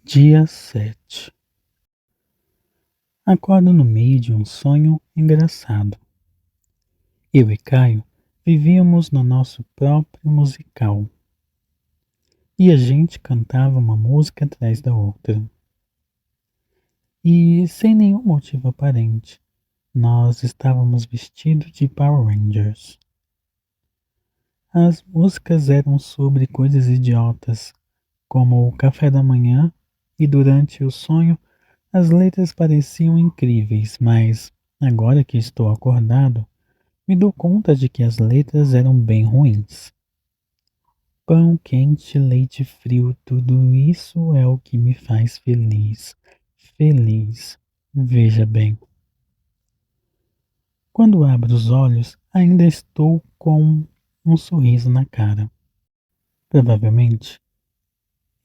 Dia 7. Acordo no meio de um sonho engraçado. Eu e Caio vivíamos no nosso próprio musical. E a gente cantava uma música atrás da outra. E sem nenhum motivo aparente, nós estávamos vestidos de Power Rangers. As músicas eram sobre coisas idiotas, como o café da manhã, e durante o sonho as letras pareciam incríveis, mas agora que estou acordado, me dou conta de que as letras eram bem ruins. Pão quente, leite frio, tudo isso é o que me faz feliz. Feliz. Veja bem. Quando abro os olhos, ainda estou com um sorriso na cara. Provavelmente,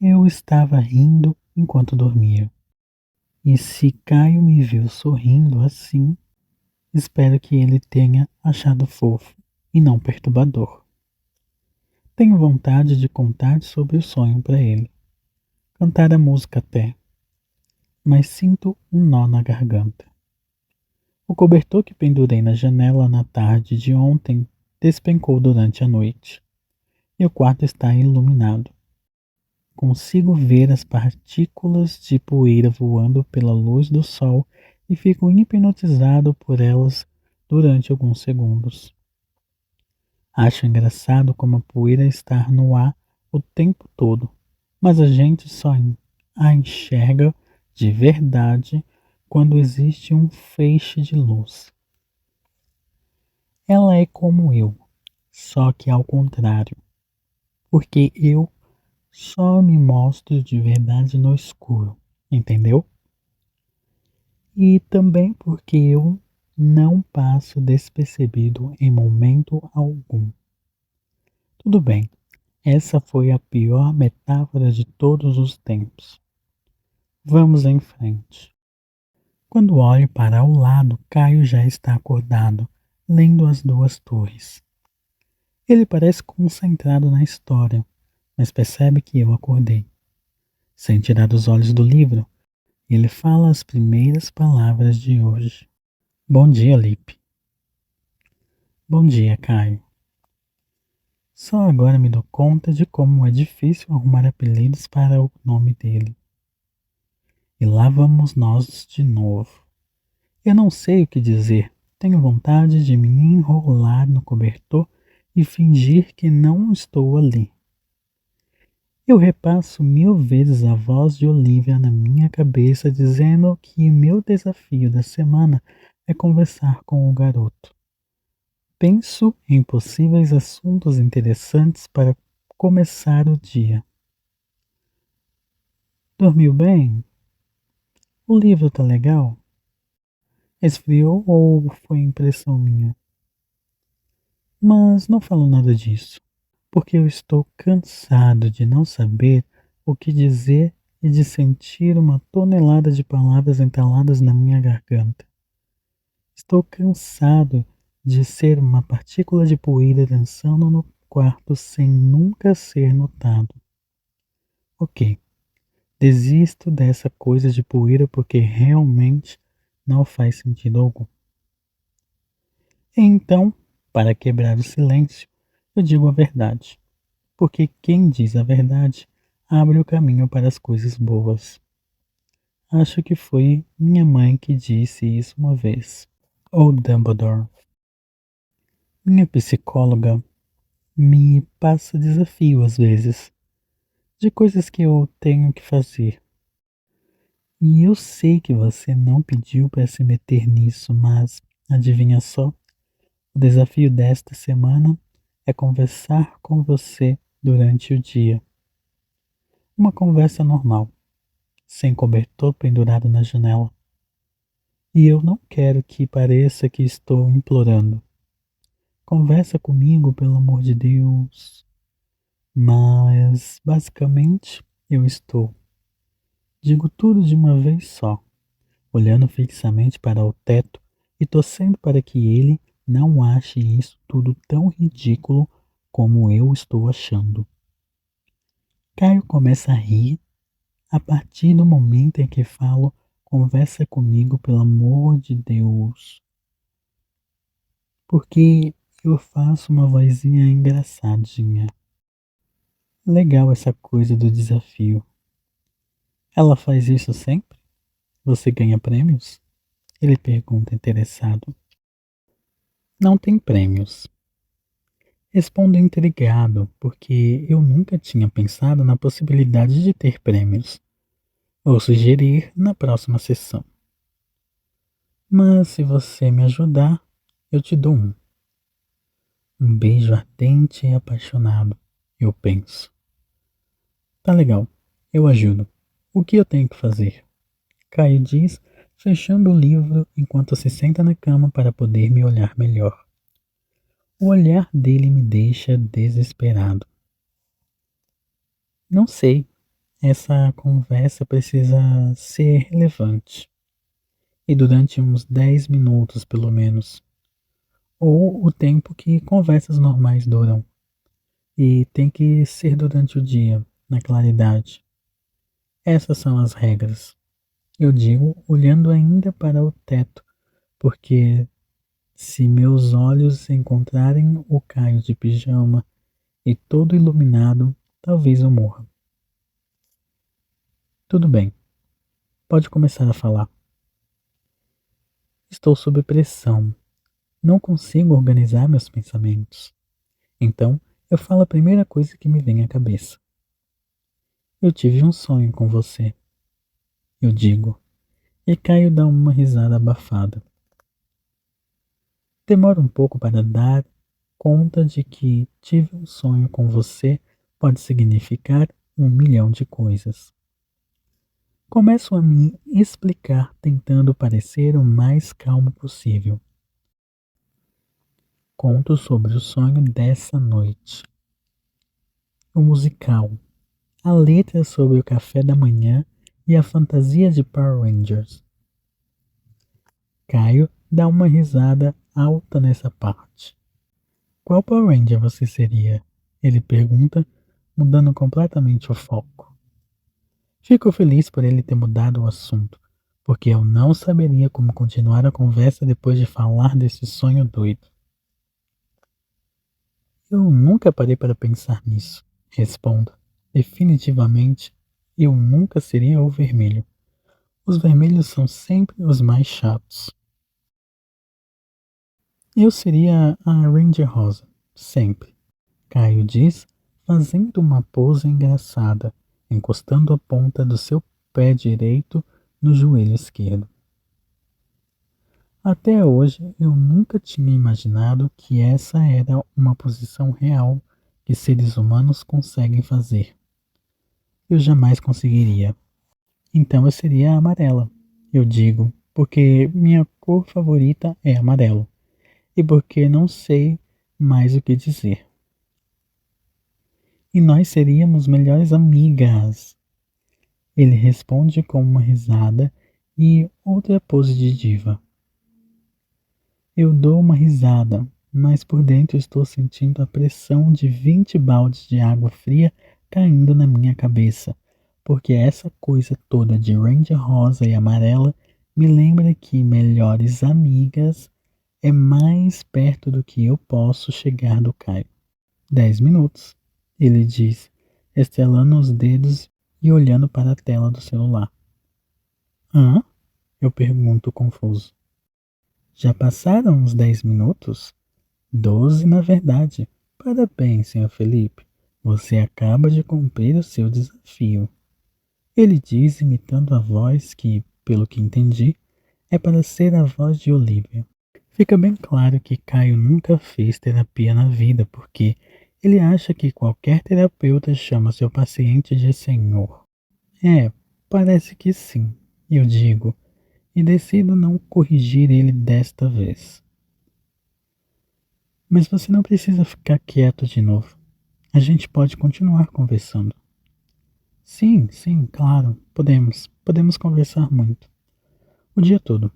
eu estava rindo enquanto dormia. E se Caio me viu sorrindo assim, espero que ele tenha achado fofo e não perturbador. Tenho vontade de contar sobre o sonho para ele, cantar a música até, mas sinto um nó na garganta. O cobertor que pendurei na janela na tarde de ontem despencou durante a noite, e o quarto está iluminado. Consigo ver as partículas de poeira voando pela luz do sol e fico hipnotizado por elas durante alguns segundos. Acho engraçado como a poeira está no ar o tempo todo, mas a gente só a enxerga de verdade quando existe um feixe de luz. Ela é como eu, só que ao contrário, porque eu só me mostro de verdade no escuro, entendeu? E também porque eu não passo despercebido em momento algum. Tudo bem, essa foi a pior metáfora de todos os tempos. Vamos em frente. Quando olho para o lado, Caio já está acordado, lendo As Duas Torres. Ele parece concentrado na história, mas percebe que eu acordei. Sem tirar os olhos do livro, ele fala as primeiras palavras de hoje. Bom dia, Lipe. Bom dia, Caio. Só agora me dou conta de como é difícil arrumar apelidos para o nome dele. E lá vamos nós de novo. Eu não sei o que dizer. Tenho vontade de me enrolar no cobertor e fingir que não estou ali. Eu repasso 1000 vezes a voz de Olivia na minha cabeça dizendo que meu desafio da semana é conversar com o garoto. Penso em possíveis assuntos interessantes para começar o dia. Dormiu bem? O livro tá legal? Esfriou ou foi impressão minha? Mas não falo nada disso, porque eu estou cansado de não saber o que dizer e de sentir uma tonelada de palavras entaladas na minha garganta. Estou cansado de ser uma partícula de poeira dançando no quarto sem nunca ser notado. Ok, desisto dessa coisa de poeira porque realmente não faz sentido algum. Então, para quebrar o silêncio, eu digo a verdade, porque quem diz a verdade abre o caminho para as coisas boas. Acho que foi minha mãe que disse isso uma vez. Ou Dumbledore. Minha psicóloga me passa desafio às vezes, de coisas que eu tenho que fazer. E eu sei que você não pediu para se meter nisso, mas adivinha só? O desafio desta semana é conversar com você durante o dia. Uma conversa normal, sem cobertor pendurado na janela. E eu não quero que pareça que estou implorando. Conversa comigo, pelo amor de Deus. Mas, basicamente, eu estou. Digo tudo de uma vez só, olhando fixamente para o teto e torcendo para que ele não ache isso tudo tão ridículo como eu estou achando. Caio começa a rir A partir do momento em que falo, conversa comigo, pelo amor de Deus. Porque eu faço uma vozinha engraçadinha. Legal essa coisa do desafio. Ela faz isso sempre? Você ganha prêmios? Ele pergunta interessado. Não tem prêmios. Respondo intrigado, porque eu nunca tinha pensado na possibilidade de ter prêmios. Vou sugerir na próxima sessão. Mas se você me ajudar, eu te dou um. Um beijo ardente e apaixonado, eu penso. Tá legal, eu ajudo. O que eu tenho que fazer? Caio diz, fechando o livro enquanto se senta na cama para poder me olhar melhor. O olhar dele me deixa desesperado. Não sei, essa conversa precisa ser relevante. E durante uns 10 minutos, pelo menos. Ou o tempo que conversas normais duram. E tem que ser durante o dia, na claridade. Essas são as regras. Eu digo, olhando ainda para o teto, porque se meus olhos encontrarem o Caio de pijama e todo iluminado, talvez eu morra. Tudo bem, pode começar a falar. Estou sob pressão. Não consigo organizar meus pensamentos. Então, eu falo a primeira coisa que me vem à cabeça. Eu tive um sonho com você. Eu digo, e Caio dá uma risada abafada. Demora um pouco para dar conta de que tive um sonho com você pode significar 1 milhão de coisas. Começo a me explicar tentando parecer o mais calmo possível. Conto sobre o sonho dessa noite. O musical, a letra sobre o café da manhã e a fantasia de Power Rangers. Caio dá uma risada alta nessa parte. Qual Power Ranger você seria? Ele pergunta, mudando completamente o foco. Fico feliz por ele ter mudado o assunto, porque eu não saberia como continuar a conversa depois de falar desse sonho doido. Eu nunca parei para pensar nisso, respondo. Definitivamente, eu nunca seria o vermelho. Os vermelhos são sempre os mais chatos. Eu seria a Ranger Rosa, sempre. Caio diz, fazendo uma pose engraçada, encostando a ponta do seu pé direito no joelho esquerdo. Até hoje eu nunca tinha imaginado que essa era uma posição real que seres humanos conseguem fazer. Eu jamais conseguiria. Então eu seria a amarela, eu digo, porque minha cor favorita é amarelo e porque não sei mais o que dizer. E nós seríamos melhores amigas. Ele responde com uma risada e outra pose de diva. Eu dou uma risada, mas por dentro estou sentindo a pressão de 20 baldes de água fria caindo na minha cabeça, porque essa coisa toda de Ranger rosa e amarela me lembra que melhores amigas é mais perto do que eu posso chegar do Caio. 10 minutos, ele diz, estelando os dedos e olhando para a tela do celular. Hã? Eu pergunto confuso. Já passaram uns 10 minutos? 12, na verdade. Parabéns, Sr. Felipe. Você acaba de cumprir o seu desafio. Ele diz, imitando a voz que, pelo que entendi, é para ser a voz de Olivia. Fica bem claro que Caio nunca fez terapia na vida, porque ele acha que qualquer terapeuta chama seu paciente de senhor. É, parece que sim, eu digo, e decido não corrigir ele desta vez. Mas você não precisa ficar quieto de novo. A gente pode continuar conversando. Sim, sim, claro, podemos. Podemos conversar muito. O dia todo.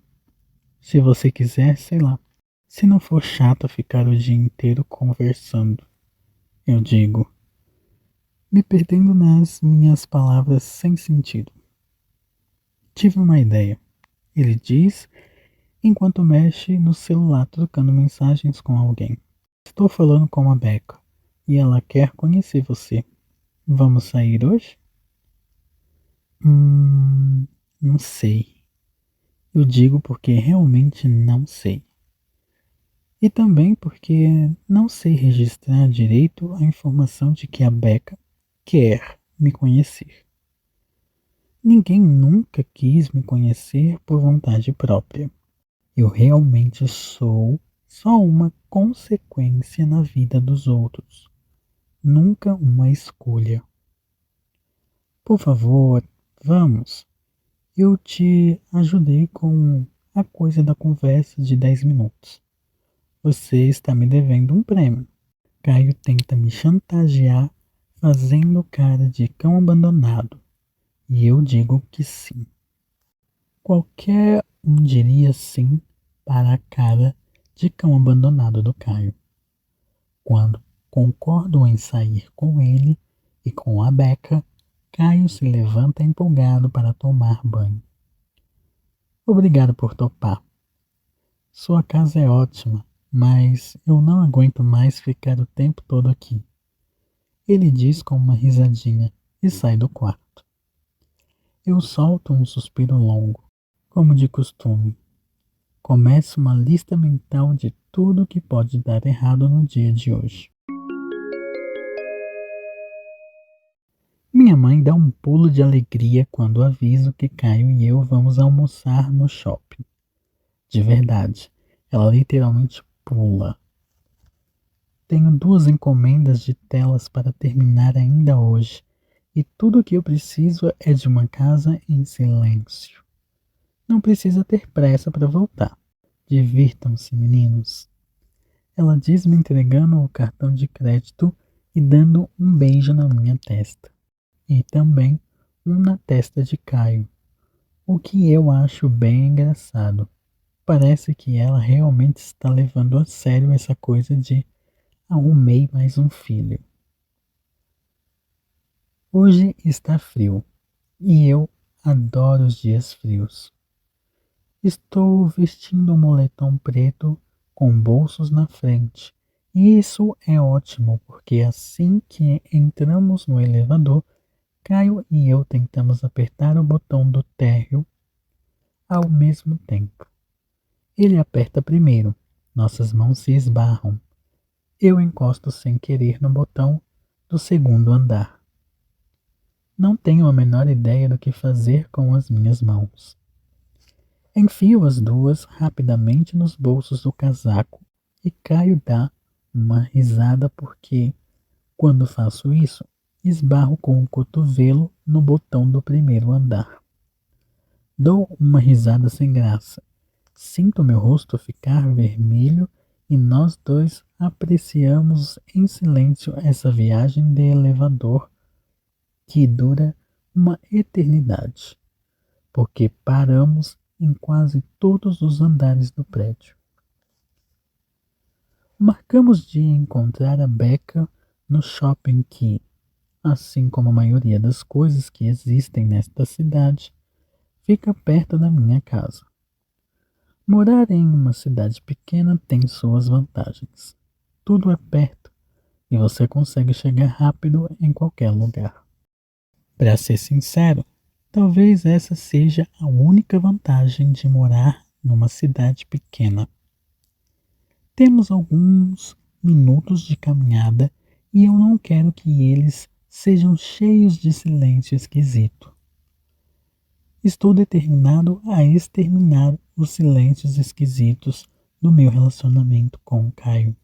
Se você quiser, sei lá. Se não for chato ficar o dia inteiro conversando, eu digo. me perdendo nas minhas palavras sem sentido. Tive uma ideia, ele diz enquanto mexe no celular trocando mensagens com alguém. Estou falando com a Becca e ela quer conhecer você. Vamos sair hoje? Não sei. Eu digo porque realmente não sei. E também porque não sei registrar direito a informação de que a Becca quer me conhecer. Ninguém nunca quis me conhecer por vontade própria. Eu realmente sou só uma consequência na vida dos outros, nunca uma escolha. Por favor, vamos. Eu te ajudei com a coisa da conversa de 10 minutos. Você está me devendo um prêmio. Caio tenta me chantagear, fazendo cara de cão abandonado, e eu digo que sim. Qualquer um diria sim para a cara de cão abandonado do Caio. Quando concordo em sair com ele e com a Becca, Caio se levanta empolgado para tomar banho. Obrigado por topar. Sua casa é ótima, mas eu não aguento mais ficar o tempo todo aqui. Ele diz com uma risadinha e sai do quarto. Eu solto um suspiro longo, como de costume. Começo uma lista mental de tudo que pode dar errado no dia de hoje. Minha mãe dá um pulo de alegria quando aviso que Caio e eu vamos almoçar no shopping. De verdade, ela literalmente pula. Tenho 2 encomendas de telas para terminar ainda hoje, e tudo o que eu preciso é de uma casa em silêncio. Não precisa ter pressa para voltar. Divirtam-se, meninos. Ela diz me entregando o cartão de crédito e dando um beijo na minha testa. E também um na testa de Caio, o que eu acho bem engraçado. Parece que ela realmente está levando a sério essa coisa de arrumei mais um filho. Hoje está frio e eu adoro os dias frios. Estou vestindo um moletom preto com bolsos na frente. E isso é ótimo porque assim que entramos no elevador, Caio e eu tentamos apertar o botão do térreo ao mesmo tempo. Ele aperta primeiro, nossas mãos se esbarram. Eu encosto sem querer no botão do segundo andar. Não tenho a menor ideia do que fazer com as minhas mãos. Enfio as duas rapidamente nos bolsos do casaco e Caio dá uma risada porque, quando faço isso, esbarro com o cotovelo no botão do primeiro andar. Dou uma risada sem graça. Sinto meu rosto ficar vermelho e nós dois apreciamos em silêncio essa viagem de elevador que dura uma eternidade, porque paramos em quase todos os andares do prédio. Marcamos de encontrar a Becca no shopping que, assim como a maioria das coisas que existem nesta cidade, fica perto da minha casa. Morar em uma cidade pequena tem suas vantagens. Tudo é perto e você consegue chegar rápido em qualquer lugar. Para ser sincero, talvez essa seja a única vantagem de morar numa cidade pequena. Temos alguns minutos de caminhada e eu não quero que eles sejam cheios de silêncio esquisito. Estou determinado a exterminar os silêncios esquisitos do meu relacionamento com o Caio.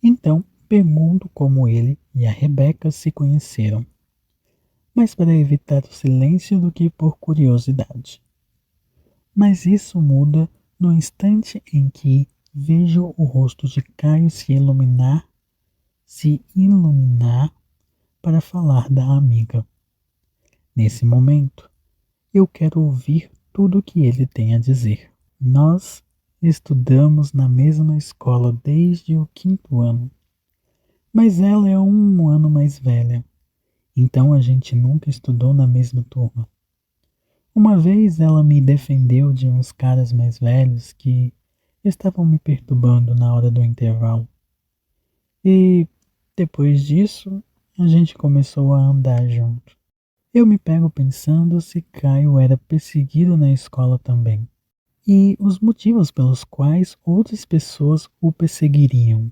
Então, pergunto como ele e a Rebeca se conheceram, mais para evitar o silêncio do que por curiosidade. Mas isso muda no instante em que vejo o rosto de Caio se iluminar para falar da amiga. Nesse momento, eu quero ouvir tudo o que ele tem a dizer. Nós estudamos na mesma escola desde o 5º ano. Mas ela é 1 ano mais velha, então a gente nunca estudou na mesma turma. Uma vez ela me defendeu de uns caras mais velhos que estavam me perturbando na hora do intervalo. E depois disso, a gente começou a andar junto. Eu me pego pensando se Caio era perseguido na escola também, e os motivos pelos quais outras pessoas o perseguiriam,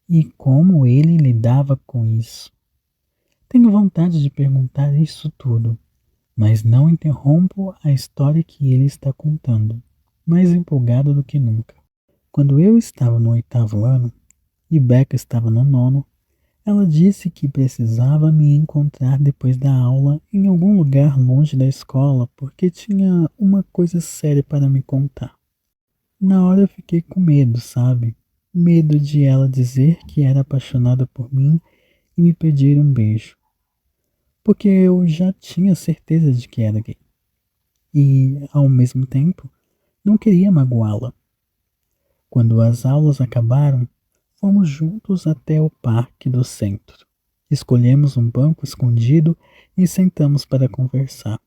e como ele lidava com isso. Tenho vontade de perguntar isso tudo, mas não interrompo a história que ele está contando, mais empolgado do que nunca. Quando eu estava no 8º ano e Becca estava no 9º, ela disse que precisava me encontrar depois da aula em algum lugar longe da escola porque tinha uma coisa séria para me contar. Na hora eu fiquei com medo, sabe? Medo de ela dizer que era apaixonada por mim e me pedir um beijo. Porque eu já tinha certeza de que era gay. E, ao mesmo tempo, não queria magoá-la. Quando as aulas acabaram, fomos juntos até o parque do centro. Escolhemos um banco escondido e sentamos para conversar.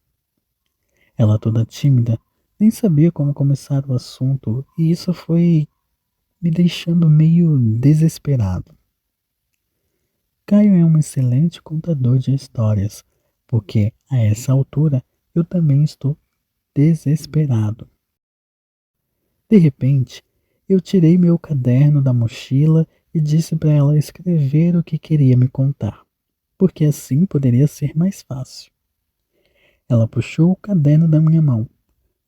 Ela, toda tímida, nem sabia como começar o assunto e isso foi me deixando meio desesperado. Caio é um excelente contador de histórias, porque a essa altura eu também estou desesperado. De repente, eu tirei meu caderno da mochila e disse para ela escrever o que queria me contar, porque assim poderia ser mais fácil. Ela puxou o caderno da minha mão,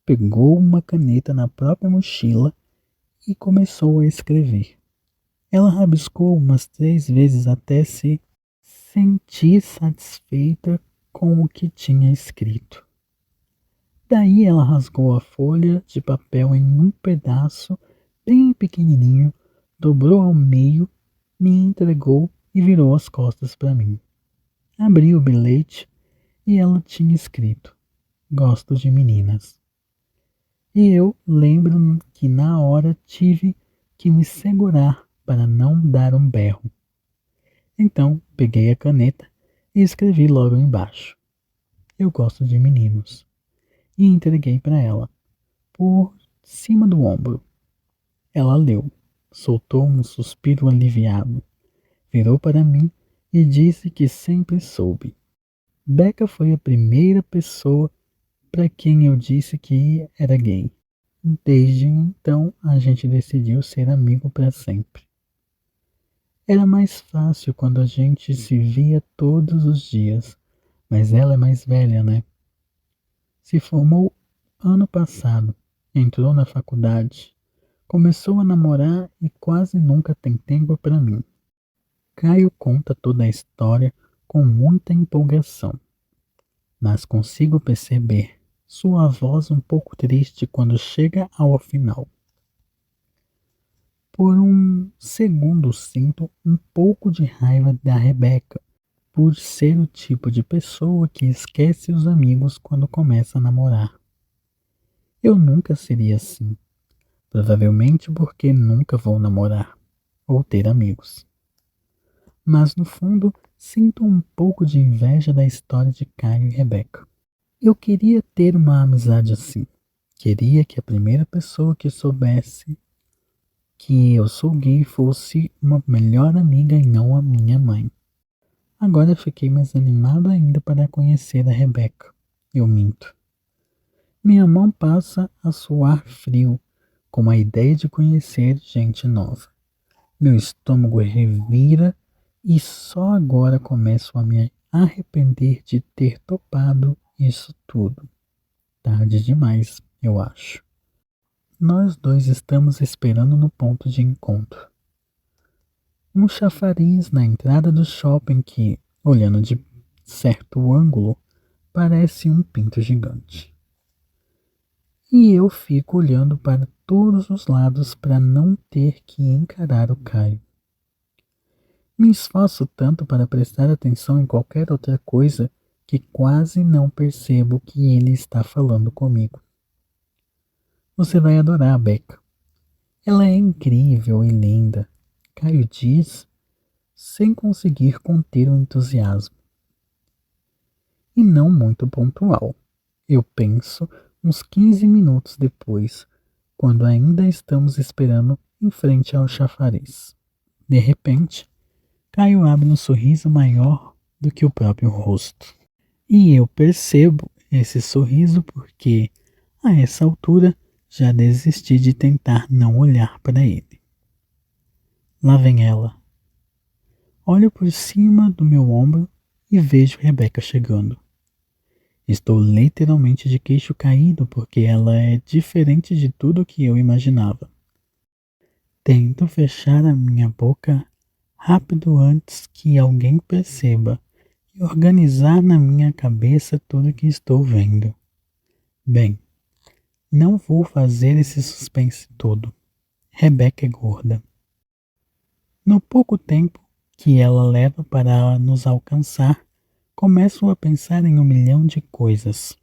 pegou uma caneta na própria mochila e começou a escrever. Ela rabiscou umas 3 vezes até se sentir satisfeita com o que tinha escrito. Daí ela rasgou a folha de papel em um pedaço bem pequenininho, dobrou ao meio, me entregou e virou as costas para mim. Abri o bilhete e ela tinha escrito: Gosto de meninas. E eu lembro que na hora tive que me segurar para não dar um berro. Então peguei a caneta e escrevi logo embaixo: Eu gosto de meninos. E entreguei para ela, por cima do ombro. Ela leu, soltou um suspiro aliviado, virou para mim e disse que sempre soube. Becca foi a primeira pessoa para quem eu disse que era gay. Desde então, a gente decidiu ser amigo para sempre. Era mais fácil quando a gente se via todos os dias, mas ela é mais velha, né? Se formou ano passado, entrou na faculdade, começou a namorar e quase nunca tem tempo para mim. Caio conta toda a história com muita empolgação, mas consigo perceber sua voz um pouco triste quando chega ao final. Por um segundo sinto um pouco de raiva da Rebeca, por ser o tipo de pessoa que esquece os amigos quando começa a namorar. Eu nunca seria assim, provavelmente porque nunca vou namorar ou ter amigos. Mas no fundo sinto um pouco de inveja da história de Caio e Rebeca. Eu queria ter uma amizade assim. Queria que a primeira pessoa que soubesse que eu sou gay fosse uma melhor amiga e não a minha mãe. Agora fiquei mais animado ainda para conhecer a Rebeca. Eu minto. Minha mão passa a suar frio com a ideia de conhecer gente nova. Meu estômago revira e só agora começo a me arrepender de ter topado isso tudo. Tarde demais, eu acho. Nós dois estamos esperando no ponto de encontro. Um chafariz na entrada do shopping que, olhando de certo ângulo, parece um pinto gigante. E eu fico olhando para todos os lados para não ter que encarar o Caio. Me esforço tanto para prestar atenção em qualquer outra coisa que quase não percebo que ele está falando comigo. Você vai adorar a Becca. Ela é incrível e linda. Caio diz sem conseguir conter o entusiasmo. E não muito pontual. Eu penso uns 15 minutos depois, quando ainda estamos esperando em frente ao chafariz. De repente, Caio abre um sorriso maior do que o próprio rosto. E eu percebo esse sorriso porque, a essa altura, já desisti de tentar não olhar para ele. Lá vem ela. Olho por cima do meu ombro e vejo Rebeca chegando. Estou literalmente de queixo caído porque ela é diferente de tudo o que eu imaginava. Tento fechar a minha boca rápido antes que alguém perceba e organizar na minha cabeça tudo o que estou vendo. Bem, não vou fazer esse suspense todo. Rebeca é gorda. No pouco tempo que ela leva para nos alcançar, começo a pensar em 1 milhão de coisas.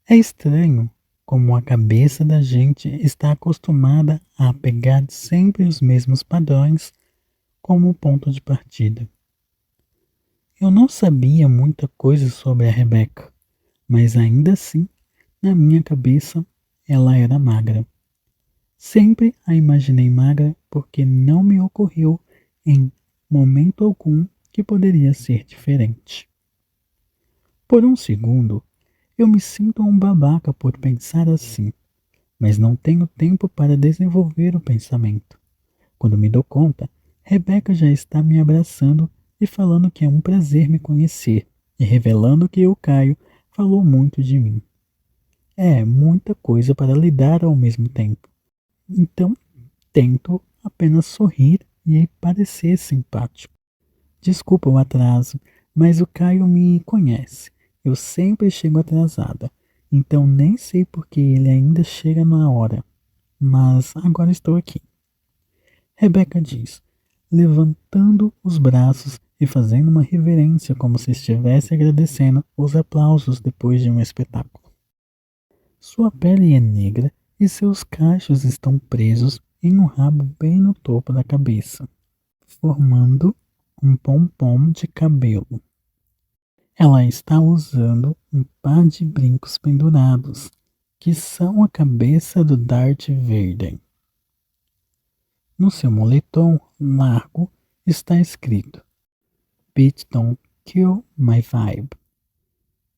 É estranho como a cabeça da gente está acostumada a pegar sempre os mesmos padrões como ponto de partida. Eu não sabia muita coisa sobre a Rebeca, mas ainda assim, na minha cabeça, ela era magra. Sempre a imaginei magra porque não me ocorreu em momento algum que poderia ser diferente. Por um segundo, eu me sinto um babaca por pensar assim, mas não tenho tempo para desenvolver o pensamento. Quando me dou conta, Rebeca já está me abraçando e falando que é um prazer me conhecer, e revelando que o Caio falou muito de mim. É muita coisa para lidar ao mesmo tempo. Então, tento apenas sorrir e parecer simpático. Desculpa o atraso, mas o Caio me conhece. Eu sempre chego atrasada, então nem sei por que ele ainda chega na hora. Mas agora estou aqui. Rebeca diz, levantando os braços e fazendo uma reverência como se estivesse agradecendo os aplausos depois de um espetáculo. Sua pele é negra e seus cachos estão presos em um rabo bem no topo da cabeça, formando um pompom de cabelo. Ela está usando um par de brincos pendurados, que são a cabeça do Darth Vader. No seu moletom largo está escrito Bitch Don't Kill My Vibe.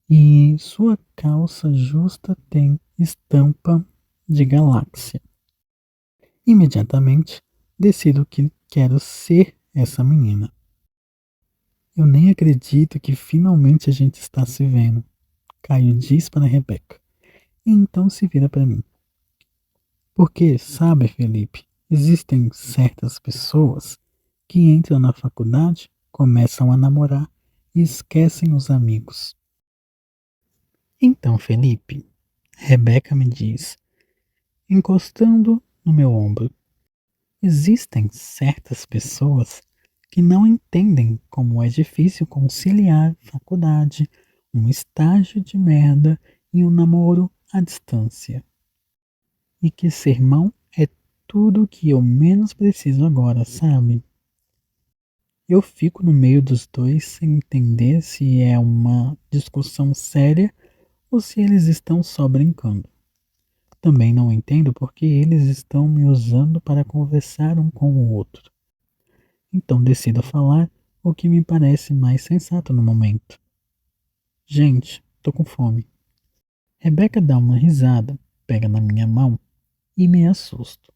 E sua calça justa tem estampa de galáxia. Imediatamente decido que quero ser essa menina. Eu nem acredito que finalmente a gente está se vendo. Caio diz para Rebeca. E então se vira para mim. Porque, sabe, Felipe, existem certas pessoas que entram na faculdade, começam a namorar e esquecem os amigos. Então, Felipe, Rebeca me diz, encostando no meu ombro, existem certas pessoas que não entendem como é difícil conciliar faculdade, um estágio de merda e um namoro à distância. E que sermão é tudo o que eu menos preciso agora, sabe? Eu fico no meio dos dois sem entender se é uma discussão séria ou se eles estão só brincando. Também não entendo porque eles estão me usando para conversar um com o outro. Então decido falar o que me parece mais sensato no momento. Gente, tô com fome. Rebeca dá uma risada, pega na minha mão e me assusto.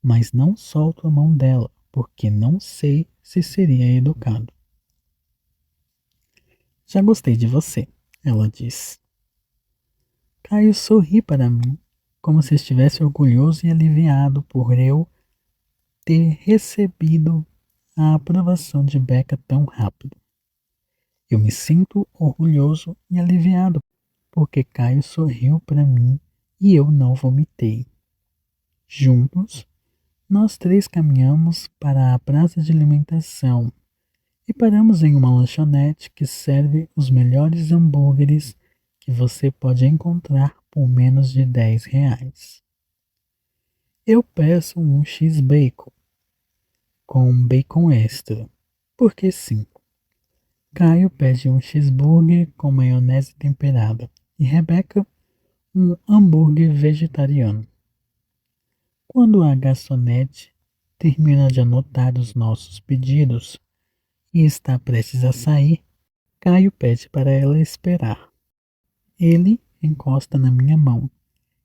Mas não solto a mão dela, porque não sei se seria educado. Já gostei de você, ela diz. Caio sorri para mim, como se estivesse orgulhoso e aliviado por eu ter recebido a aprovação de Becca tão rápido. Eu me sinto orgulhoso e aliviado, porque Caio sorriu para mim e eu não vomitei. Juntos, nós três caminhamos para a praça de alimentação e paramos em uma lanchonete que serve os melhores hambúrgueres que você pode encontrar por menos de R$ 10. Eu peço um X-Bacon. com bacon extra, porque sim. Caio pede um cheeseburger com maionese temperada e Rebeca um hambúrguer vegetariano. Quando a garçonete termina de anotar os nossos pedidos e está prestes a sair, Caio pede para ela esperar. Ele encosta na minha mão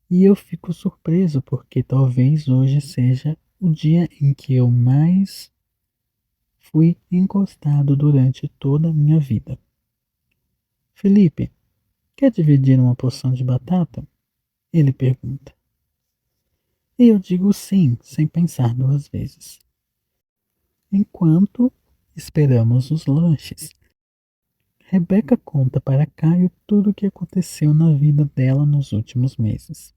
e eu fico surpreso porque talvez hoje seja o dia em que eu mais fui encostado durante toda a minha vida. Felipe, quer dividir uma porção de batata? Ele pergunta. E eu digo sim, sem pensar duas vezes. Enquanto esperamos os lanches, Rebeca conta para Caio tudo o que aconteceu na vida dela nos últimos meses.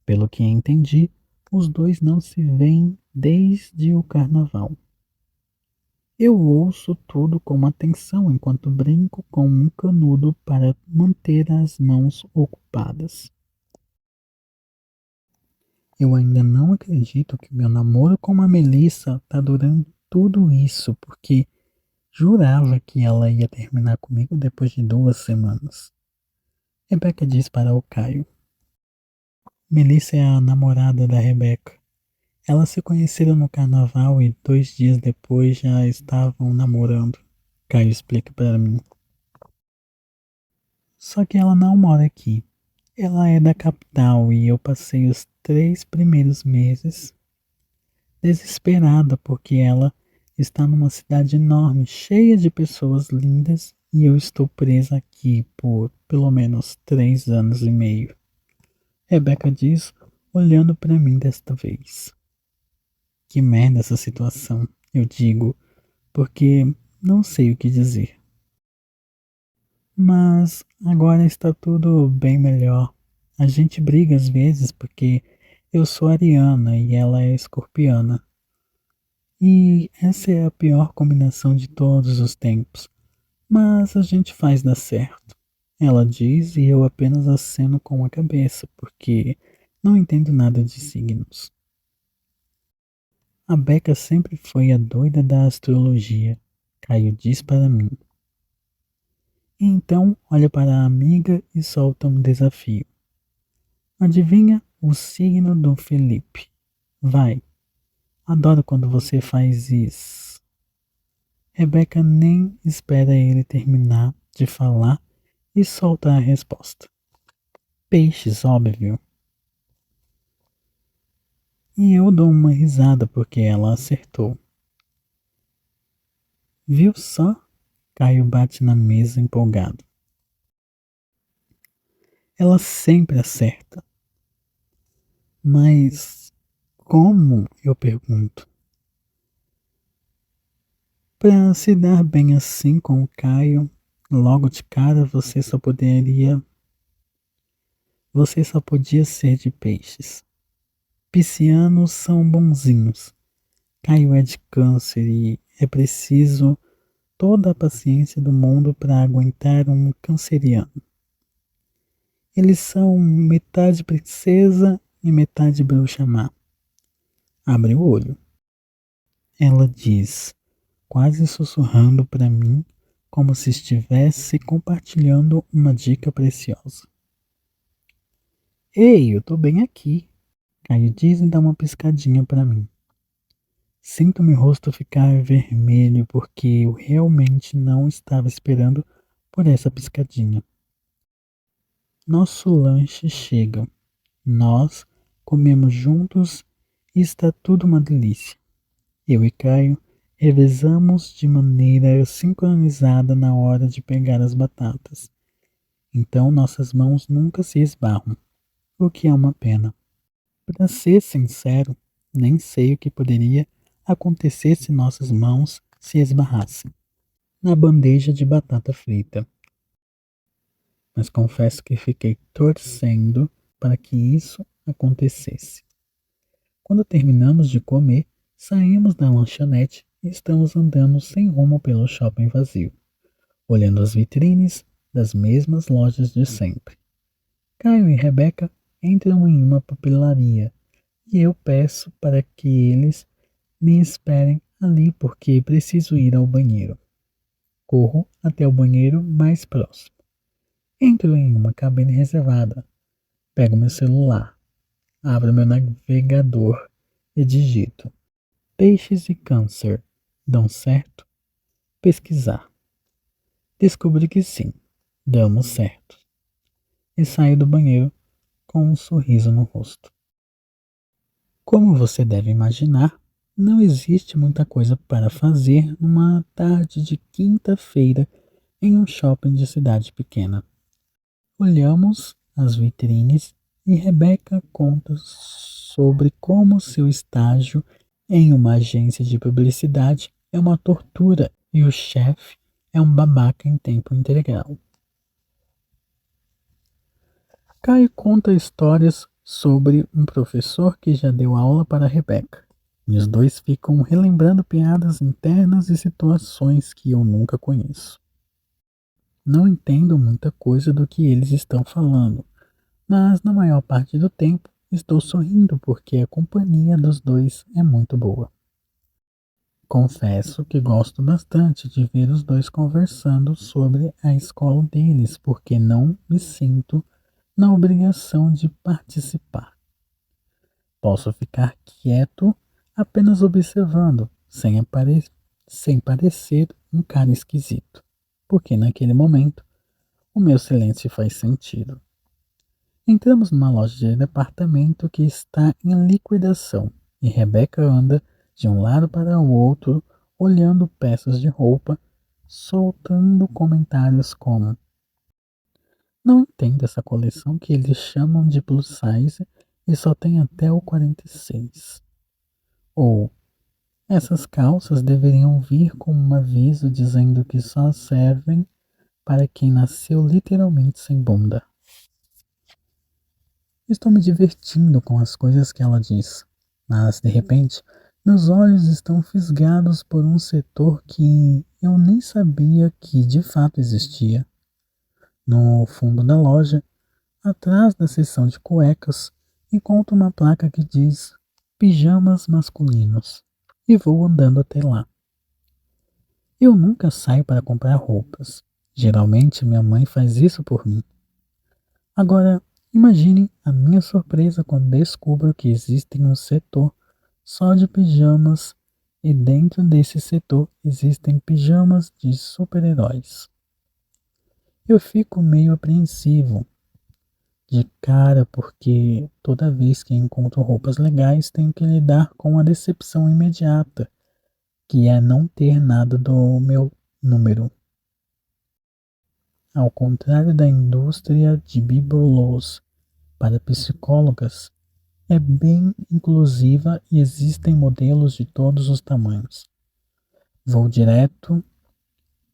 Pelo que entendi, os dois não se veem desde o carnaval. Eu ouço tudo com atenção enquanto brinco com um canudo para manter as mãos ocupadas. Eu ainda não acredito que meu namoro com a Melissa tá durando tudo isso, porque jurava que ela ia terminar comigo depois de 2 semanas. Rebeca diz para o Caio. Melissa é a namorada da Rebeca. Elas se conheceram no carnaval e 2 dias depois já estavam namorando. Caio explica para mim. Só que ela não mora aqui. Ela é da capital e eu passei os 3 primeiros meses desesperada porque ela está numa cidade enorme, cheia de pessoas lindas e eu estou presa aqui por pelo menos 3 anos e meio. Rebeca diz, olhando para mim desta vez. Que merda essa situação, eu digo, porque não sei o que dizer. Mas agora está tudo bem melhor. A gente briga às vezes porque eu sou ariana e ela é escorpiana. E essa é a pior combinação de todos os tempos. Mas a gente faz dar certo. Ela diz e eu apenas aceno com a cabeça, porque não entendo nada de signos. A Becca sempre foi a doida da astrologia, Caio diz para mim. E então olha para a amiga e solta um desafio. Adivinha o signo do Felipe? Vai. Adoro quando você faz isso. Rebeca nem espera ele terminar de falar e solta a resposta. Peixes, óbvio. E eu dou uma risada porque ela acertou. Viu só? Caio bate na mesa empolgado. Ela sempre acerta. Mas como? Eu pergunto. Para se dar bem assim com o Caio, logo de cara você só podia ser de peixes. Piscianos são bonzinhos. Caio é de câncer e é preciso toda a paciência do mundo para aguentar um canceriano. Eles são metade princesa e metade bruxa má. Abre o olho. Ela diz, quase sussurrando para mim, como se estivesse compartilhando uma dica preciosa. Ei, eu tô bem aqui. Caio diz e dá uma piscadinha para mim. Sinto meu rosto ficar vermelho porque eu realmente não estava esperando por essa piscadinha. Nosso lanche chega. Nós comemos juntos e está tudo uma delícia. Eu e Caio revezamos de maneira sincronizada na hora de pegar as batatas. Então nossas mãos nunca se esbarram, o que é uma pena. Para ser sincero, nem sei o que poderia acontecer se nossas mãos se esbarrassem na bandeja de batata frita. Mas confesso que fiquei torcendo para que isso acontecesse. Quando terminamos de comer, saímos da lanchonete e estamos andando sem rumo pelo shopping vazio, olhando as vitrines das mesmas lojas de sempre. Caio e Rebeca entram em uma papelaria e eu peço para que eles me esperem ali porque preciso ir ao banheiro. Corro até o banheiro mais próximo. Entro em uma cabine reservada. Pego meu celular. Abro meu navegador e digito: peixes e câncer dão certo? Pesquisar. Descubro que sim, damos certo. E saio do banheiro com um sorriso no rosto. Como você deve imaginar, não existe muita coisa para fazer numa tarde de quinta-feira em um shopping de cidade pequena. Olhamos as vitrines e Rebeca conta sobre como seu estágio em uma agência de publicidade é uma tortura e o chefe é um babaca em tempo integral. Caio conta histórias sobre um professor que já deu aula para Rebeca. E os dois ficam relembrando piadas internas e situações que eu nunca conheço. Não entendo muita coisa do que eles estão falando, mas na maior parte do tempo estou sorrindo porque a companhia dos dois é muito boa. Confesso que gosto bastante de ver os dois conversando sobre a escola deles, porque não me sinto na obrigação de participar. Posso ficar quieto apenas observando, sem parecer um cara esquisito, porque naquele momento o meu silêncio faz sentido. Entramos numa loja de departamento que está em liquidação e Rebeca anda de um lado para o outro, olhando peças de roupa, soltando comentários como: não entendo essa coleção que eles chamam de plus size e só tem até o 46. Ou essas calças deveriam vir com um aviso dizendo que só servem para quem nasceu literalmente sem bunda. Estou me divertindo com as coisas que ela diz, mas de repente meus olhos estão fisgados por um setor que eu nem sabia que de fato existia. No fundo da loja, atrás da seção de cuecas, encontro uma placa que diz pijamas masculinos e vou andando até lá. Eu nunca saio para comprar roupas. Geralmente minha mãe faz isso por mim. Agora, imagine a minha surpresa quando descubro que existe um setor só de pijamas e dentro desse setor existem pijamas de super-heróis. Eu fico meio apreensivo de cara porque toda vez que encontro roupas legais tenho que lidar com a decepção imediata, que é não ter nada do meu número. Ao contrário da indústria de bibelôs para psicólogas, é bem inclusiva e existem modelos de todos os tamanhos. Vou direto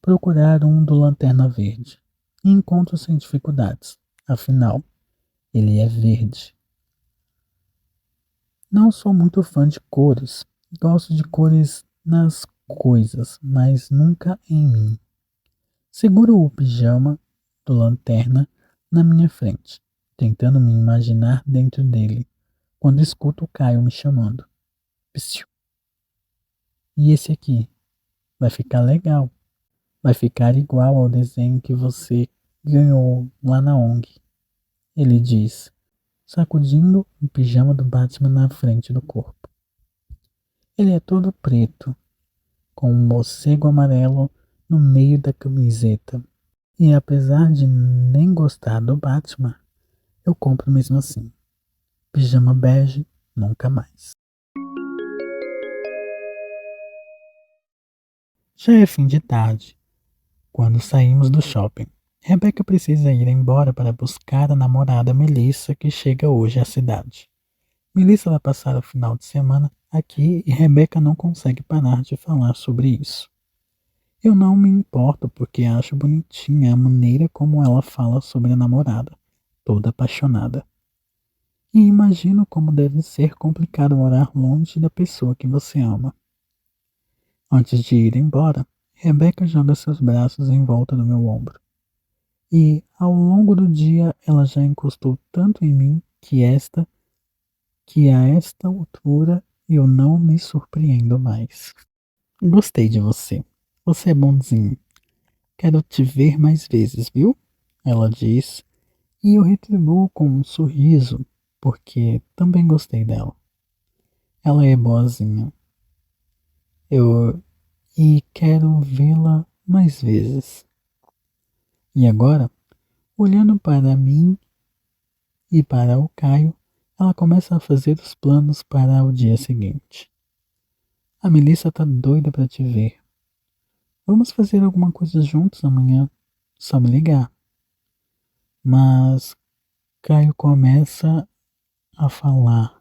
procurar um do Lanterna Verde e encontro sem dificuldades. Afinal, ele é verde. Não sou muito fã de cores. Gosto de cores nas coisas, mas nunca em mim. Seguro o pijama do Lanterna na minha frente, tentando me imaginar dentro dele, quando escuto o Caio me chamando. Psiu. E esse aqui? Vai ficar legal. Vai ficar igual ao desenho que você ganhou lá na ONG. Ele diz, sacudindo o pijama do Batman na frente do corpo. Ele é todo preto, com um morcego amarelo no meio da camiseta. E apesar de nem gostar do Batman, eu compro mesmo assim. Pijama bege, nunca mais. Já é fim de tarde, quando saímos do shopping. Rebeca precisa ir embora para buscar a namorada Melissa que chega hoje à cidade. Melissa vai passar o final de semana aqui e Rebeca não consegue parar de falar sobre isso. Eu não me importo porque acho bonitinha a maneira como ela fala sobre a namorada, toda apaixonada. E imagino como deve ser complicado morar longe da pessoa que você ama. Antes de ir embora, Rebeca joga seus braços em volta do meu ombro. E, ao longo do dia, ela já encostou tanto em mim que a esta altura eu não me surpreendo mais. Gostei de você. Você é bonzinho. Quero te ver mais vezes, viu? Ela diz, e eu retribuo com um sorriso, porque também gostei dela. Ela é boazinha. Eu e quero vê-la mais vezes. E agora, olhando para mim e para o Caio, ela começa a fazer os planos para o dia seguinte. A Melissa tá doida para te ver. Vamos fazer alguma coisa juntos amanhã. Só me ligar. Mas Caio começa a falar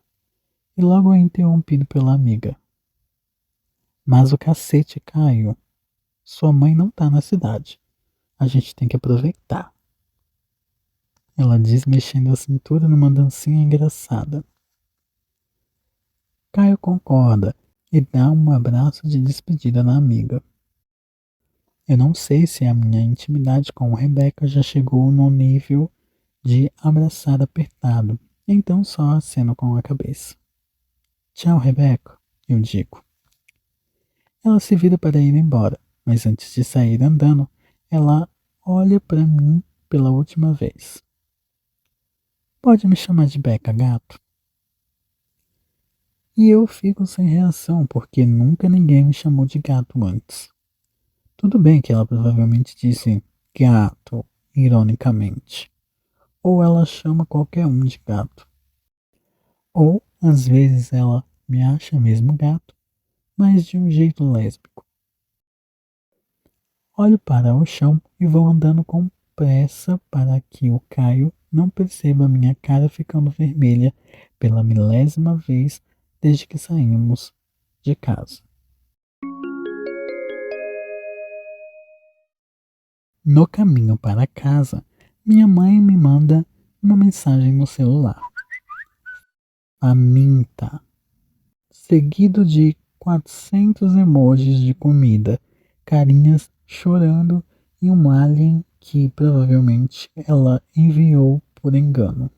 e logo é interrompido pela amiga. Mas o cacete, Caio. Sua mãe não tá na cidade. A gente tem que aproveitar. Ela diz mexendo a cintura numa dancinha engraçada. Caio concorda e dá um abraço de despedida na amiga. Eu não sei se a minha intimidade com Rebeca já chegou no nível de abraçar apertado, então só aceno com a cabeça. Tchau, Rebeca, eu digo. Ela se vira para ir embora, mas antes de sair andando, ela olha para mim pela última vez. Pode me chamar de Beca, gato? E eu fico sem reação, porque nunca ninguém me chamou de gato antes. Tudo bem que ela provavelmente disse gato, ironicamente. Ou ela chama qualquer um de gato. Ou, às vezes, ela me acha mesmo gato, mas de um jeito lésbico. Olho para o chão e vou andando com pressa para que o Caio não perceba minha cara ficando vermelha pela milésima vez desde que saímos de casa. No caminho para casa, minha mãe me manda uma mensagem no celular. Faminta. Seguido de 400 emojis de comida, carinhas chorando e um alien que provavelmente ela enviou por engano.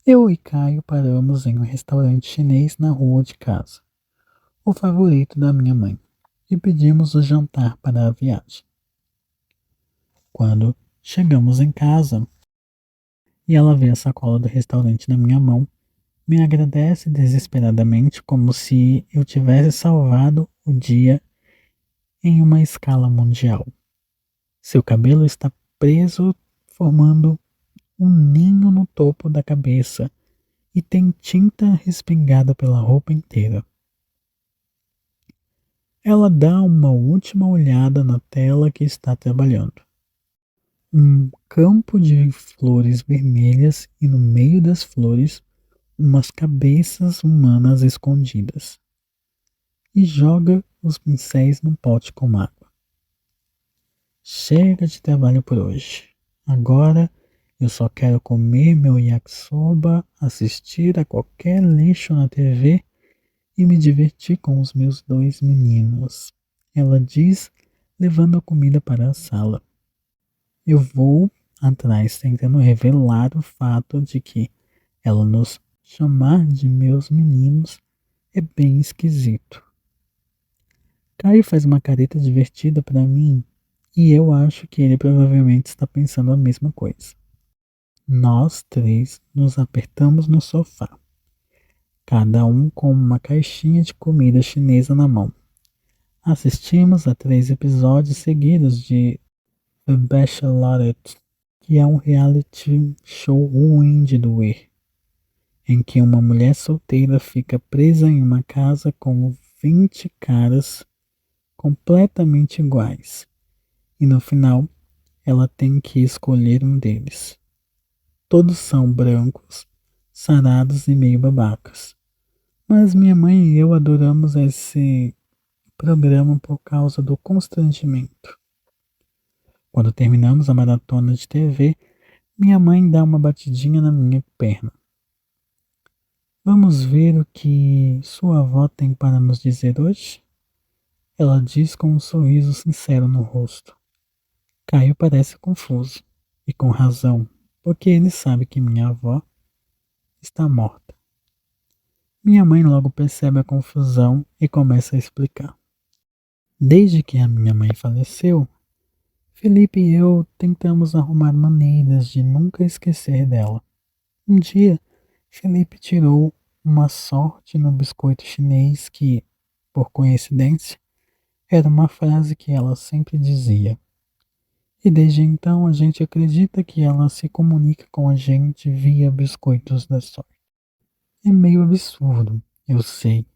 Eu e Caio paramos em um restaurante chinês na rua de casa, o favorito da minha mãe, e pedimos o jantar para a viagem. Quando chegamos em casa e ela vê a sacola do restaurante na minha mão, me agradece desesperadamente como se eu tivesse salvado o dia em uma escala mundial. Seu cabelo está preso, formando um ninho no topo da cabeça e tem tinta respingada pela roupa inteira. Ela dá uma última olhada na tela que está trabalhando. Um campo de flores vermelhas e no meio das flores umas cabeças humanas escondidas. E joga os pincéis num pote com água. Chega de trabalho por hoje. Agora eu só quero comer meu yakisoba, assistir a qualquer lixo na TV e me divertir com os meus dois meninos. Ela diz, levando a comida para a sala. Eu vou atrás, tentando revelar o fato de que ela nos chamar de meus meninos é bem esquisito. Caio faz uma careta divertida para mim e eu acho que ele provavelmente está pensando a mesma coisa. Nós três nos apertamos no sofá, cada um com uma caixinha de comida chinesa na mão. Assistimos a 3 episódios seguidos de The Bachelorette, que é um reality show ruim de doer, em que uma mulher solteira fica presa em uma casa com 20 caras completamente iguais, e no final ela tem que escolher um deles. Todos são brancos, sarados e meio babacas. Mas minha mãe e eu adoramos esse programa por causa do constrangimento. Quando terminamos a maratona de TV, minha mãe dá uma batidinha na minha perna. Vamos ver o que sua avó tem para nos dizer hoje? Ela diz com um sorriso sincero no rosto. Caio parece confuso, e com razão, porque ele sabe que minha avó está morta. Minha mãe logo percebe a confusão e começa a explicar. Desde que a minha mãe faleceu, Felipe e eu tentamos arrumar maneiras de nunca esquecer dela. Um dia, Felipe tirou uma sorte no biscoito chinês que, por coincidência, era uma frase que ela sempre dizia. E desde então a gente acredita que ela se comunica com a gente via biscoitos da sorte. É meio absurdo, eu sei,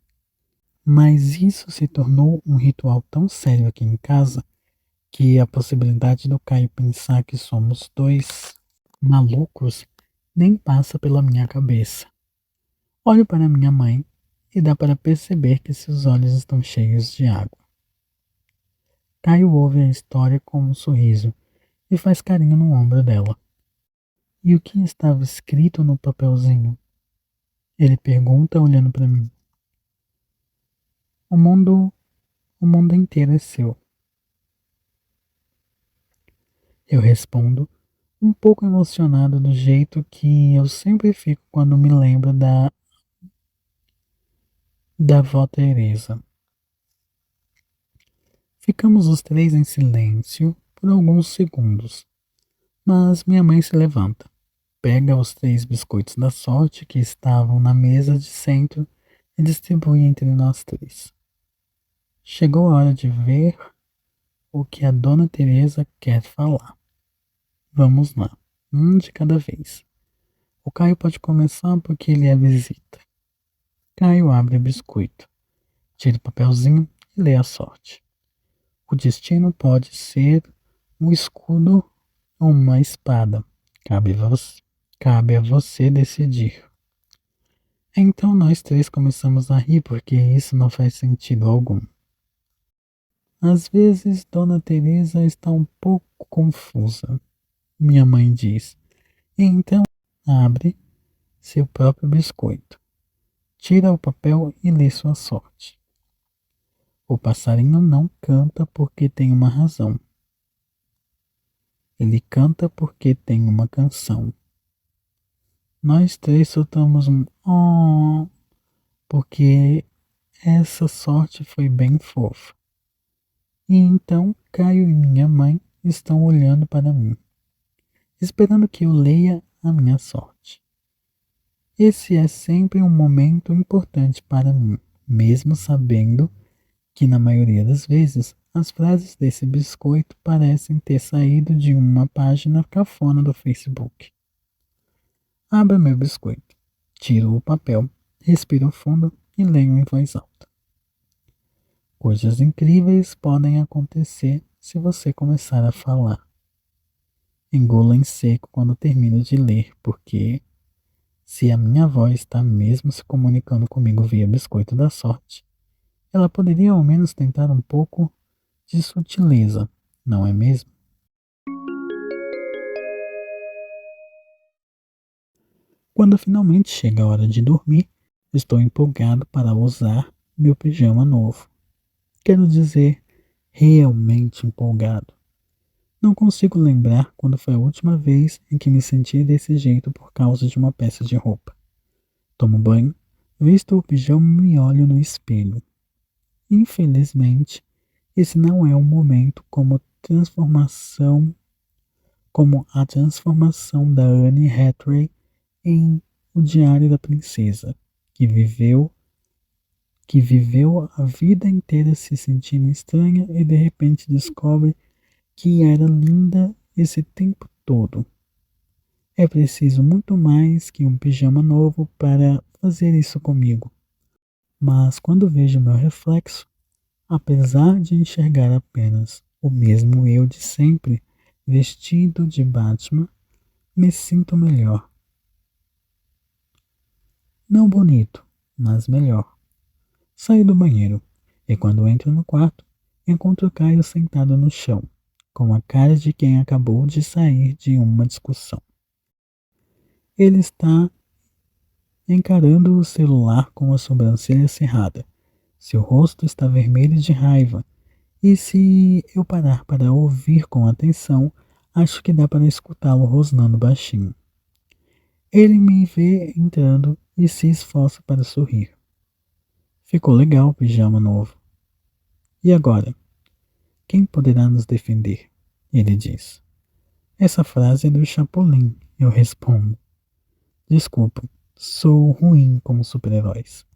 mas isso se tornou um ritual tão sério aqui em casa que a possibilidade do Caio pensar que somos dois malucos nem passa pela minha cabeça. Olho para minha mãe e dá para perceber que seus olhos estão cheios de água. Caio ouve a história com um sorriso e faz carinho no ombro dela. E o que estava escrito no papelzinho? Ele pergunta olhando para mim. O mundo, o mundo inteiro é seu. Eu respondo, um pouco emocionado do jeito que eu sempre fico quando me lembro da vó Teresa. Ficamos os três em silêncio por alguns segundos, mas minha mãe se levanta, pega os 3 biscoitos da sorte que estavam na mesa de centro e distribui entre nós três. Chegou a hora de ver o que a dona Teresa quer falar. Vamos lá, um de cada vez. O Caio pode começar porque ele é visita. Caio abre o biscoito, tira o papelzinho e lê a sorte. O destino pode ser um escudo ou uma espada. Cabe a você decidir. Então nós três começamos a rir porque isso não faz sentido algum. Às vezes Dona Teresa está um pouco confusa, minha mãe diz. Então abre seu próprio biscoito, tira o papel e lê sua sorte. O passarinho não canta porque tem uma razão. Ele canta porque tem uma canção. Nós três soltamos um oh, porque essa sorte foi bem fofa. E então Caio e minha mãe estão olhando para mim, esperando que eu leia a minha sorte. Esse é sempre um momento importante para mim, mesmo sabendo que na maioria das vezes as frases desse biscoito parecem ter saído de uma página cafona do Facebook. Abro meu biscoito, tiro o papel, respiro fundo e leio em voz alta. Coisas incríveis podem acontecer se você começar a falar. Engula em seco quando termino de ler, porque se a minha avó está mesmo se comunicando comigo via biscoito da sorte, ela poderia ao menos tentar um pouco de sutileza, não é mesmo? Quando finalmente chega a hora de dormir, estou empolgado para usar meu pijama novo. Quero dizer, realmente empolgado. Não consigo lembrar quando foi a última vez em que me senti desse jeito por causa de uma peça de roupa. Tomo banho, visto o pijama e me olho no espelho. Infelizmente, esse não é um momento como a transformação da Anne Hathaway em O Diário da Princesa, que viveu a vida inteira se sentindo estranha e de repente descobre que era linda esse tempo todo. É preciso muito mais que um pijama novo para fazer isso comigo. Mas quando vejo meu reflexo, apesar de enxergar apenas o mesmo eu de sempre, vestido de Batman, me sinto melhor. Não bonito, mas melhor. Saio do banheiro e quando entro no quarto, encontro Caio sentado no chão, com a cara de quem acabou de sair de uma discussão. Ele está encarando o celular com a sobrancelha cerrada. Seu rosto está vermelho de raiva, e se eu parar para ouvir com atenção, acho que dá para escutá-lo rosnando baixinho. Ele me vê entrando e se esforça para sorrir. Ficou legal o pijama novo. E agora? Quem poderá nos defender? Ele diz. Essa frase é do Chapolin, eu respondo. Desculpa, sou ruim como super-heróis.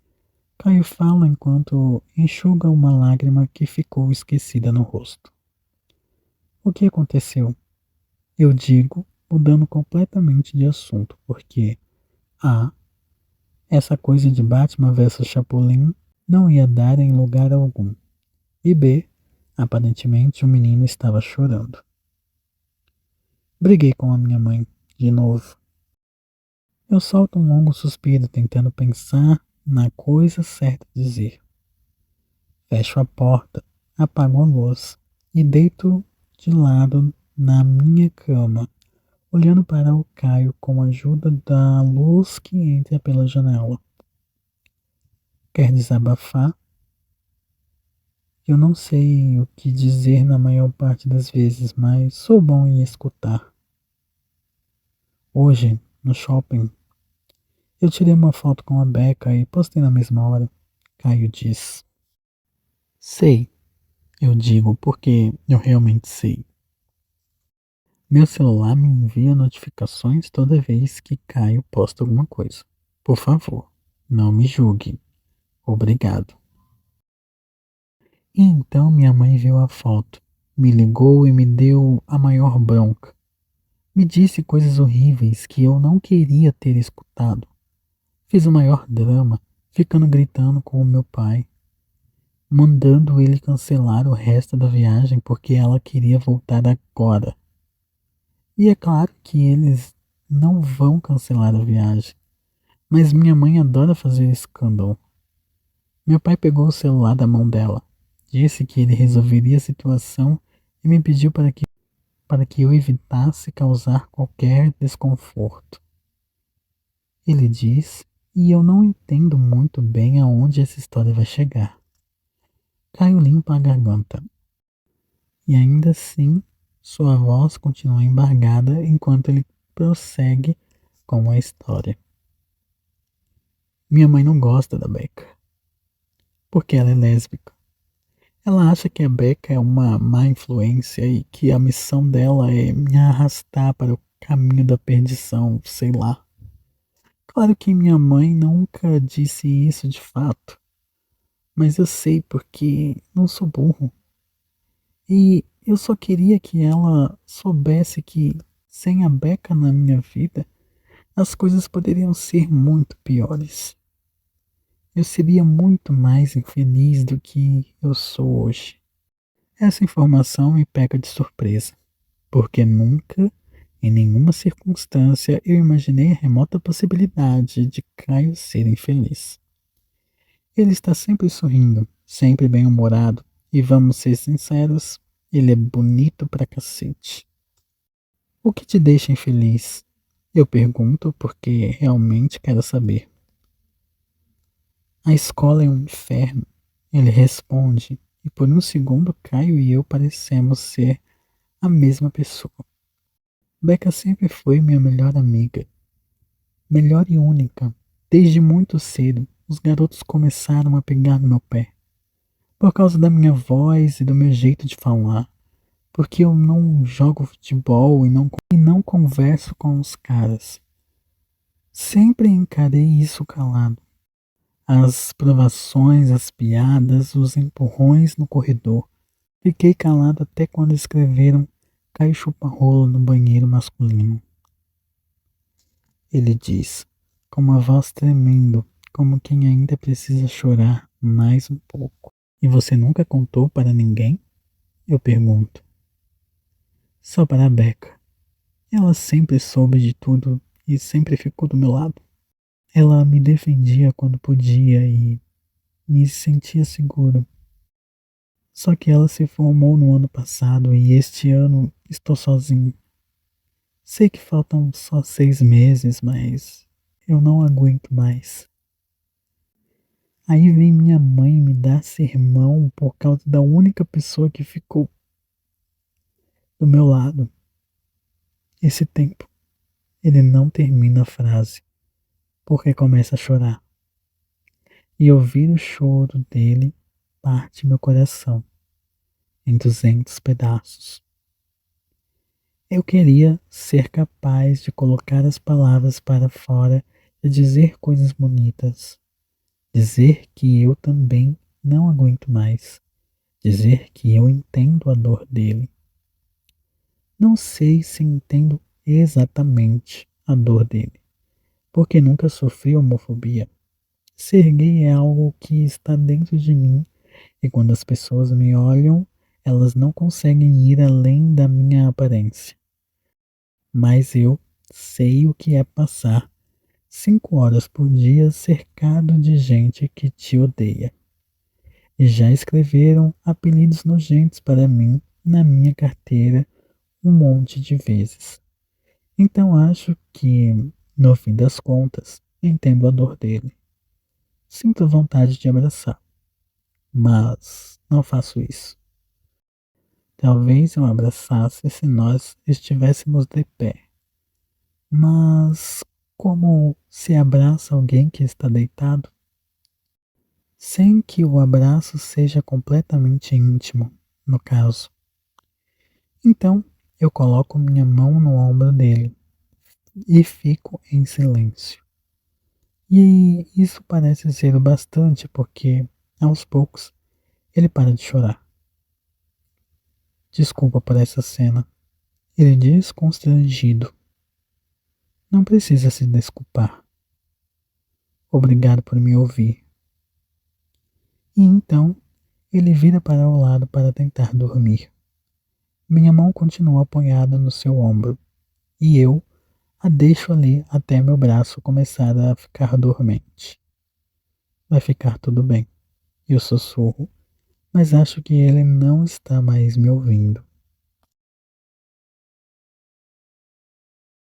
Caio fala enquanto enxuga uma lágrima que ficou esquecida no rosto. O que aconteceu? Eu digo, mudando completamente de assunto, porque A. Essa coisa de Batman versus Chapolin não ia dar em lugar algum. E B. Aparentemente o menino estava chorando. Briguei com a minha mãe, de novo. Eu solto um longo suspiro tentando pensar na coisa certa a dizer. Fecho a porta, apago a luz e deito de lado na minha cama, olhando para o Caio com a ajuda da luz que entra pela janela. Quer desabafar? Eu não sei o que dizer na maior parte das vezes, mas sou bom em escutar. Hoje, no shopping, eu tirei uma foto com a Becca e postei na mesma hora. Caio diz. Sei, eu digo porque eu realmente sei. Meu celular me envia notificações toda vez que Caio posta alguma coisa. Por favor, não me julgue. Obrigado. E então minha mãe viu a foto, me ligou e me deu a maior bronca. Me disse coisas horríveis que eu não queria ter escutado. Fiz o maior drama, ficando gritando com o meu pai, mandando ele cancelar o resto da viagem porque ela queria voltar agora. E é claro que eles não vão cancelar a viagem, mas minha mãe adora fazer escândalo. Meu pai pegou o celular da mão dela, disse que ele resolveria a situação e me pediu para que eu evitasse causar qualquer desconforto. Ele diz, e eu não entendo muito bem aonde essa história vai chegar. Caio limpa a garganta. E ainda assim, sua voz continua embargada enquanto ele prossegue com a história. Minha mãe não gosta da Becca, porque ela é lésbica. Ela acha que a Becca é uma má influência e que a missão dela é me arrastar para o caminho da perdição, sei lá. Claro que minha mãe nunca disse isso de fato, mas eu sei porque não sou burro. E eu só queria que ela soubesse que, sem a Becca na minha vida, as coisas poderiam ser muito piores. Eu seria muito mais infeliz do que eu sou hoje. Essa informação me pega de surpresa, porque nunca, em nenhuma circunstância, eu imaginei a remota possibilidade de Caio ser infeliz. Ele está sempre sorrindo, sempre bem-humorado, e vamos ser sinceros, ele é bonito pra cacete. O que te deixa infeliz? Eu pergunto porque realmente quero saber. A escola é um inferno. Ele responde, e por um segundo Caio e eu parecemos ser a mesma pessoa. Becca sempre foi minha melhor amiga, melhor e única. Desde muito cedo, os garotos começaram a pegar no meu pé, por causa da minha voz e do meu jeito de falar, porque eu não jogo futebol e não converso com os caras. Sempre encarei isso calado. As provações, as piadas, os empurrões no corredor. Fiquei calado até quando escreveram Caio Chupa-Rolo no banheiro masculino. Ele diz, com uma voz tremendo, como quem ainda precisa chorar mais um pouco. E você nunca contou para ninguém? Eu pergunto. Só para a Becca. Ela sempre soube de tudo e sempre ficou do meu lado. Ela me defendia quando podia e me sentia seguro. Só que ela se formou no ano passado e este ano estou sozinho. Sei que faltam só 6 meses, mas eu não aguento mais. Aí vem minha mãe me dar sermão por causa da única pessoa que ficou do meu lado. Esse tempo, ele não termina a frase, porque começa a chorar. E ouvir o choro dele parte meu coração. em 200 pedaços. Eu queria ser capaz de colocar as palavras para fora e dizer coisas bonitas. Dizer que eu também não aguento mais. Dizer que eu entendo a dor dele. Não sei se entendo exatamente a dor dele, porque nunca sofri homofobia. Ser gay é algo que está dentro de mim e quando as pessoas me olham, elas não conseguem ir além da minha aparência. Mas eu sei o que é passar 5 horas por dia cercado de gente que te odeia. E já escreveram apelidos nojentos para mim na minha carteira um monte de vezes. Então acho que, no fim das contas, entendo a dor dele. Sinto vontade de abraçar, mas não faço isso. Talvez eu abraçasse se nós estivéssemos de pé. Mas como se abraça alguém que está deitado? Sem que o abraço seja completamente íntimo, no caso. Então, eu coloco minha mão no ombro dele e fico em silêncio. E isso parece ser o bastante porque, aos poucos, ele para de chorar. Desculpa por essa cena. Ele diz constrangido. Não precisa se desculpar. Obrigado por me ouvir. E então, ele vira para o lado para tentar dormir. Minha mão continua apoiada no seu ombro e eu a deixo ali até meu braço começar a ficar dormente. Vai ficar tudo bem, eu sussurro, mas acho que ele não está mais me ouvindo.